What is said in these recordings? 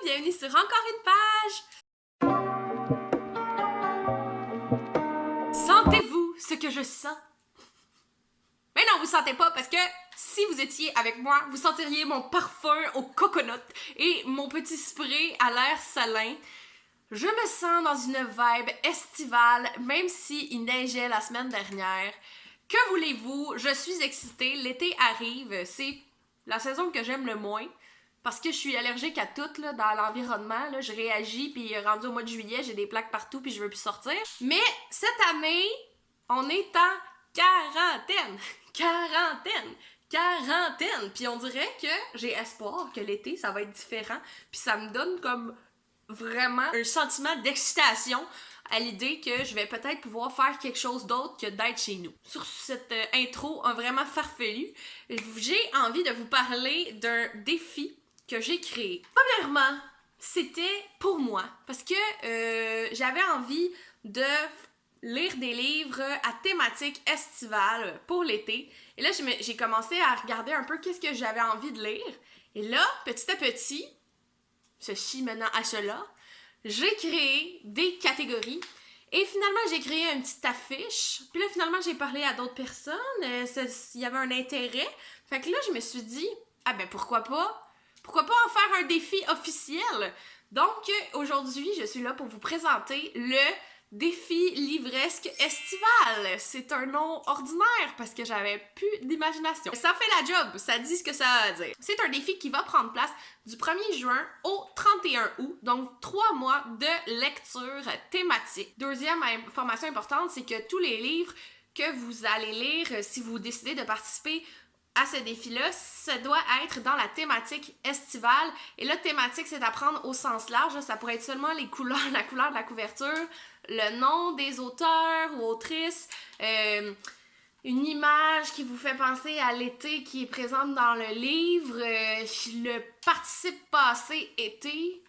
bienvenue sur encore une page! Sentez-vous ce que je sens? Mais non, vous sentez pas parce que si vous étiez avec moi, vous sentiriez mon parfum au coconut et mon petit spray à l'air salin. Je me sens dans une vibe estivale, même s'il neigeait la semaine dernière. Que voulez-vous? Je suis excitée, l'été arrive, c'est la saison que j'aime le moins. Parce que je suis allergique à tout là, dans l'environnement, là, je réagis, puis rendu au mois de juillet, j'ai des plaques partout, puis je veux plus sortir. Mais cette année, on est en quarantaine! Quarantaine! Puis on dirait que j'ai espoir que l'été, ça va être différent, puis ça me donne comme vraiment un sentiment d'excitation à l'idée que je vais peut-être pouvoir faire quelque chose d'autre que d'être chez nous. Sur cette intro vraiment farfelue, j'ai envie de vous parler d'un défi que j'ai créé. Premièrement, c'était pour moi, parce que j'avais envie de lire des livres à thématique estivale pour l'été. Et là, j'ai commencé à regarder un peu qu'est-ce que j'avais envie de lire. Et là, petit à petit, ceci menant à cela, j'ai créé des catégories. Et finalement, j'ai créé une petite affiche. Puis là, finalement, j'ai parlé à d'autres personnes. Il y avait un intérêt. Fait que là, je me suis dit, ah ben pourquoi pas? Pourquoi pas en faire un défi officiel? Donc, aujourd'hui, je suis là pour vous présenter le défi livresque estival. C'est un nom ordinaire parce que j'avais plus d'imagination. Ça fait la job, ça dit ce que ça a à dire. C'est un défi qui va prendre place du 1er juin au 31 août, donc 3 mois de lecture thématique. Deuxième information importante, c'est que tous les livres que vous allez lire, si vous décidez de participer à ce défi-là, ça doit être dans la thématique estivale. Et là, thématique, c'est à prendre au sens large. Ça pourrait être seulement les couleurs, la couleur de la couverture, le nom des auteurs ou autrices, une image qui vous fait penser à l'été qui est présente dans le livre, le participe passé été.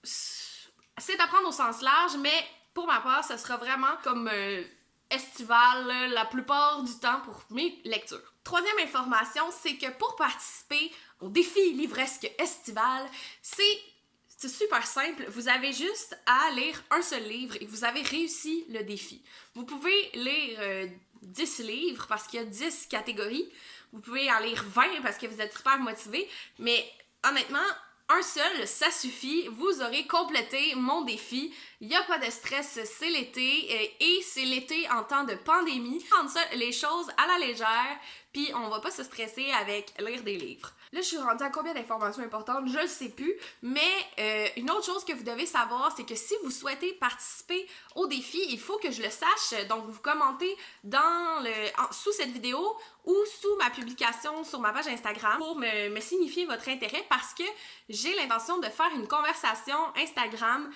C'est à prendre au sens large, mais pour ma part, ça sera vraiment comme estival la plupart du temps pour mes lectures. Troisième information, c'est que pour participer au défi livresque estival, c'est super simple. Vous avez juste à lire un seul livre et vous avez réussi le défi. Vous pouvez lire 10 livres parce qu'il y a 10 catégories. Vous pouvez en lire 20 parce que vous êtes super motivé. Mais honnêtement, un seul, ça suffit. Vous aurez complété mon défi. Il n'y a pas de stress, c'est l'été. Et c'est l'été en temps de pandémie. Prendre ça, les choses à la légère. Puis on va pas se stresser avec lire des livres. Là, je suis rendue à combien d'informations importantes? Je le sais plus. Mais une autre chose que vous devez savoir, c'est que si vous souhaitez participer au défi, il faut que je le sache. Donc, vous commentez sous cette vidéo ou sous ma publication sur ma page Instagram pour me signifier votre intérêt parce que j'ai l'intention de faire une conversation Instagram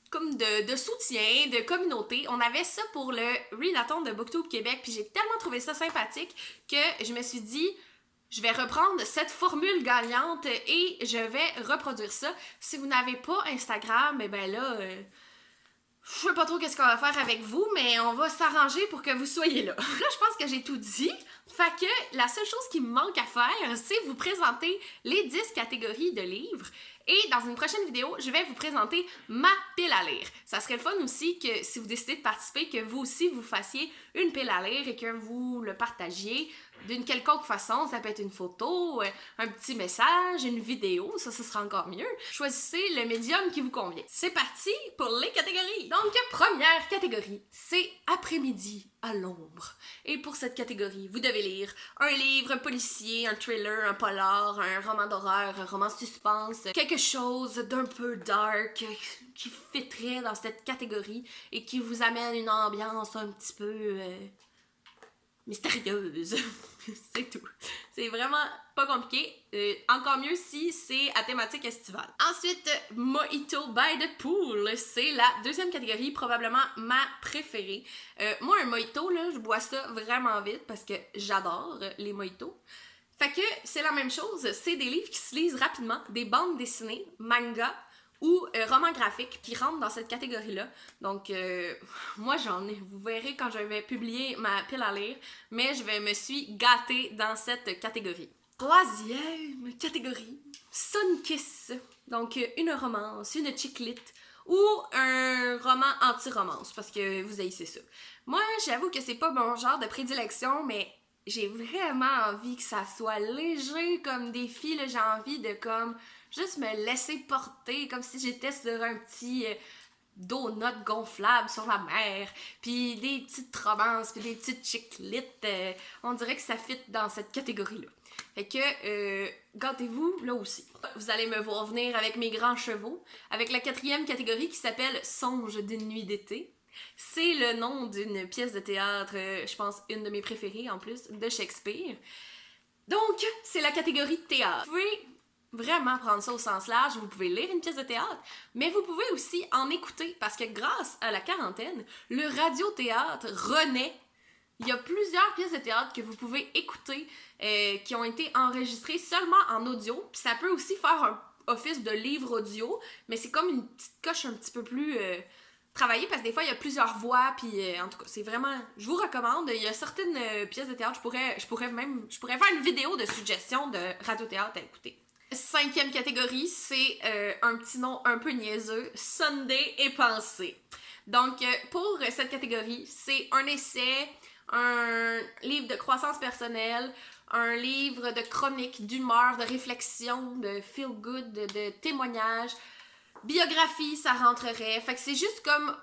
comme de soutien, de communauté. On avait ça pour le Readathon de Booktube Québec, puis j'ai tellement trouvé ça sympathique que je me suis dit, je vais reprendre cette formule gagnante et je vais reproduire ça. Si vous n'avez pas Instagram, eh ben là, je sais pas trop qu'est-ce qu'on va faire avec vous, mais on va s'arranger pour que vous soyez là. Là, je pense que j'ai tout dit. Fait que la seule chose qui me manque à faire, c'est vous présenter les 10 catégories de livres. Et dans une prochaine vidéo, je vais vous présenter ma pile à lire. Ça serait le fun aussi que si vous décidez de participer, que vous aussi vous fassiez une pile à lire et que vous le partagiez d'une quelconque façon. Ça peut être une photo, un petit message, une vidéo, ça sera encore mieux. Choisissez le médium qui vous convient. C'est parti pour les catégories! Donc, première catégorie, c'est après-midi à l'ombre. Et pour cette catégorie, vous devez lire un livre, un policier, un thriller, un polar, un roman d'horreur, un roman suspense, quelque chose d'un peu dark qui fitterait dans cette catégorie et qui vous amène une ambiance un petit peu mystérieuse. C'est tout. C'est vraiment pas compliqué. Encore mieux si c'est à thématique estivale. Ensuite, Mojito by the Pool. C'est la deuxième catégorie, probablement ma préférée. Moi, un mojito, là, je bois ça vraiment vite parce que j'adore les mojitos. Fait que c'est la même chose. C'est des livres qui se lisent rapidement, des bandes dessinées, manga ou romans graphiques qui rentrent dans cette catégorie-là. Donc, moi, j'en ai. Vous verrez quand je vais publier ma pile à lire, mais je me suis gâtée dans cette catégorie. Troisième catégorie, Sunkiss, donc une romance, une chiclite ou un roman anti-romance, parce que vous haïssez ça. Moi, j'avoue que c'est pas mon genre de prédilection, mais j'ai vraiment envie que ça soit léger comme défi, là. J'ai envie de comme juste me laisser porter, comme si j'étais sur un petit donut gonflable sur la mer, puis des petites romances, puis des petites chiclites. On dirait que ça fit dans cette catégorie-là. Fait que, gâtez-vous là aussi. Vous allez me voir venir avec mes grands chevaux, avec la 4e catégorie qui s'appelle Songe d'une nuit d'été. C'est le nom d'une pièce de théâtre, je pense une de mes préférées en plus, de Shakespeare. Donc, c'est la catégorie théâtre. Vous pouvez vraiment prendre ça au sens large, vous pouvez lire une pièce de théâtre, mais vous pouvez aussi en écouter, parce que grâce à la quarantaine, le radiothéâtre renaît. Il y a plusieurs pièces de théâtre que vous pouvez écouter qui ont été enregistrées seulement en audio, puis ça peut aussi faire un office de livre audio, mais c'est comme une petite coche un petit peu plus travaillée, parce que des fois il y a plusieurs voix, puis en tout cas c'est vraiment, je vous recommande. Il y a certaines pièces de théâtre, je pourrais faire une vidéo de suggestion de radiothéâtre à écouter. 5e catégorie, c'est un petit nom un peu niaiseux, Sunday et pensée. Donc pour cette catégorie, c'est un essai, un livre de croissance personnelle, un livre de chronique, d'humeur, de réflexion, de feel good, de témoignage, biographie, ça rentrerait. Fait que c'est juste comme,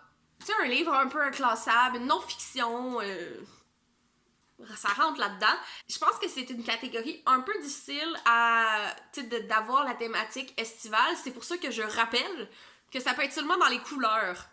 tu sais, un livre un peu inclassable, une non-fiction, ça rentre là-dedans. Je pense que c'est une catégorie un peu difficile à, d'avoir la thématique estivale. C'est pour ça que je rappelle que ça peut être seulement dans les couleurs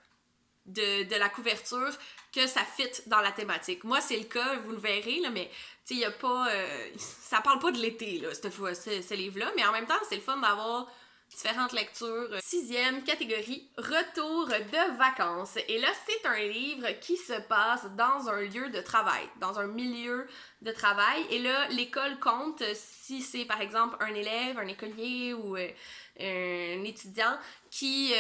de la couverture que ça fit dans la thématique. Moi, c'est le cas, vous le verrez, là, mais tu sais, il y a pas... ça parle pas de l'été, là, cette fois, ce livre-là, mais en même temps, c'est le fun d'avoir différentes lectures. 6e catégorie, retour de vacances. Et là, c'est un livre qui se passe dans un lieu de travail, dans un milieu de travail. Et là, l'école compte si c'est, par exemple, un élève, un écolier ou un étudiant qui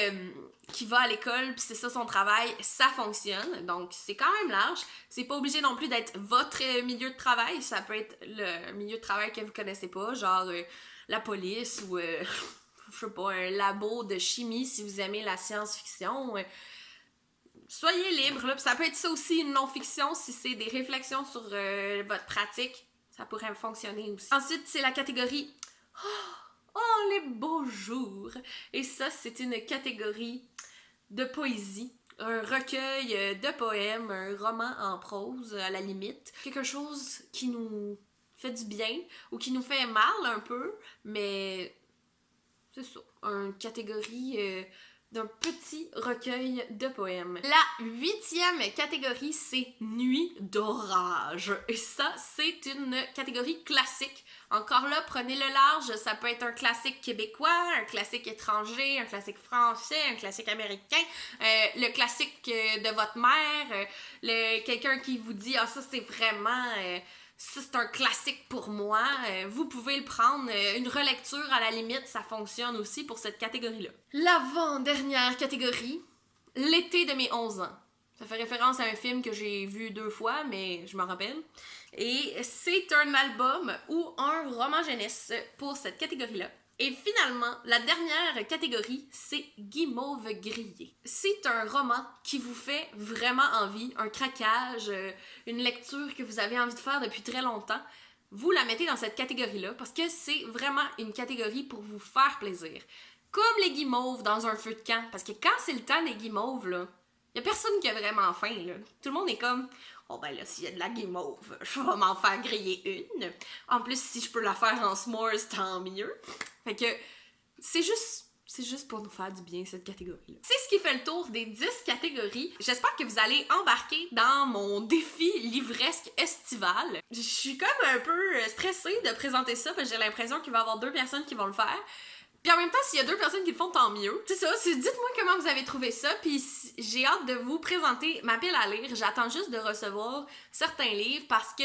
va à l'école, puis c'est ça son travail, ça fonctionne. Donc, c'est quand même large. C'est pas obligé non plus d'être votre milieu de travail. Ça peut être le milieu de travail que vous connaissez pas, genre la police ou... je sais pas, un labo de chimie si vous aimez la science-fiction. Soyez libre, là. Puis ça peut être ça aussi, une non-fiction, si c'est des réflexions sur votre pratique. Ça pourrait fonctionner aussi. Ensuite, c'est la catégorie Oh, les beaux jours! Et ça, c'est une catégorie de poésie. Un recueil de poèmes, un roman en prose, à la limite. Quelque chose qui nous fait du bien ou qui nous fait mal un peu, mais... c'est ça, une catégorie d'un petit recueil de poèmes. La 8e catégorie, c'est Nuit d'orage. Et ça, c'est une catégorie classique. Encore là, prenez le large, ça peut être un classique québécois, un classique étranger, un classique français, un classique américain, le classique de votre mère, quelqu'un qui vous dit « Ah, ça, c'est vraiment... ça, c'est un classique pour moi. Vous pouvez le prendre. Une relecture, à la limite, ça fonctionne aussi pour cette catégorie-là. L'avant-dernière catégorie, L'été de mes 11 ans. Ça fait référence à un film que j'ai vu 2 fois, mais je m'en rappelle. Et c'est un album ou un roman jeunesse pour cette catégorie-là. Et finalement, la dernière catégorie, c'est Guimauve grillé. C'est un roman qui vous fait vraiment envie, un craquage, une lecture que vous avez envie de faire depuis très longtemps. Vous la mettez dans cette catégorie-là parce que c'est vraiment une catégorie pour vous faire plaisir. Comme les guimauves dans un feu de camp, parce que quand c'est le temps des guimauves, là, y a personne qui a vraiment faim, là. Tout le monde est comme... oh ben là, s'il y a de la guimauve, je vais m'en faire griller une. En plus, si je peux la faire en s'mores, tant mieux. Fait que c'est juste pour nous faire du bien, cette catégorie-là. C'est ce qui fait le tour des 10 catégories. J'espère que vous allez embarquer dans mon défi livresque estival. Je suis comme un peu stressée de présenter ça, parce que j'ai l'impression qu'il va y avoir 2 personnes qui vont le faire. Puis en même temps, s'il y a 2 personnes qui le font, tant mieux. C'est ça, dites-moi comment vous avez trouvé ça, puis j'ai hâte de vous présenter ma pile à lire. J'attends juste de recevoir certains livres parce que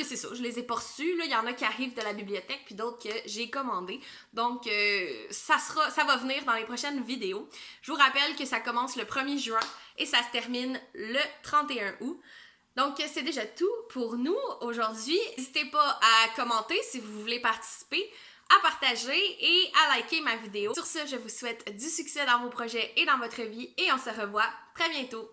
c'est ça, je les ai pas reçus. Là, il y en a qui arrivent de la bibliothèque, puis d'autres que j'ai commandés. Donc, ça va venir dans les prochaines vidéos. Je vous rappelle que ça commence le 1er juin et ça se termine le 31 août. Donc, c'est déjà tout pour nous aujourd'hui. N'hésitez pas à commenter si vous voulez participer. à partager et à liker ma vidéo. Sur ce, je vous souhaite du succès dans vos projets et dans votre vie et on se revoit très bientôt.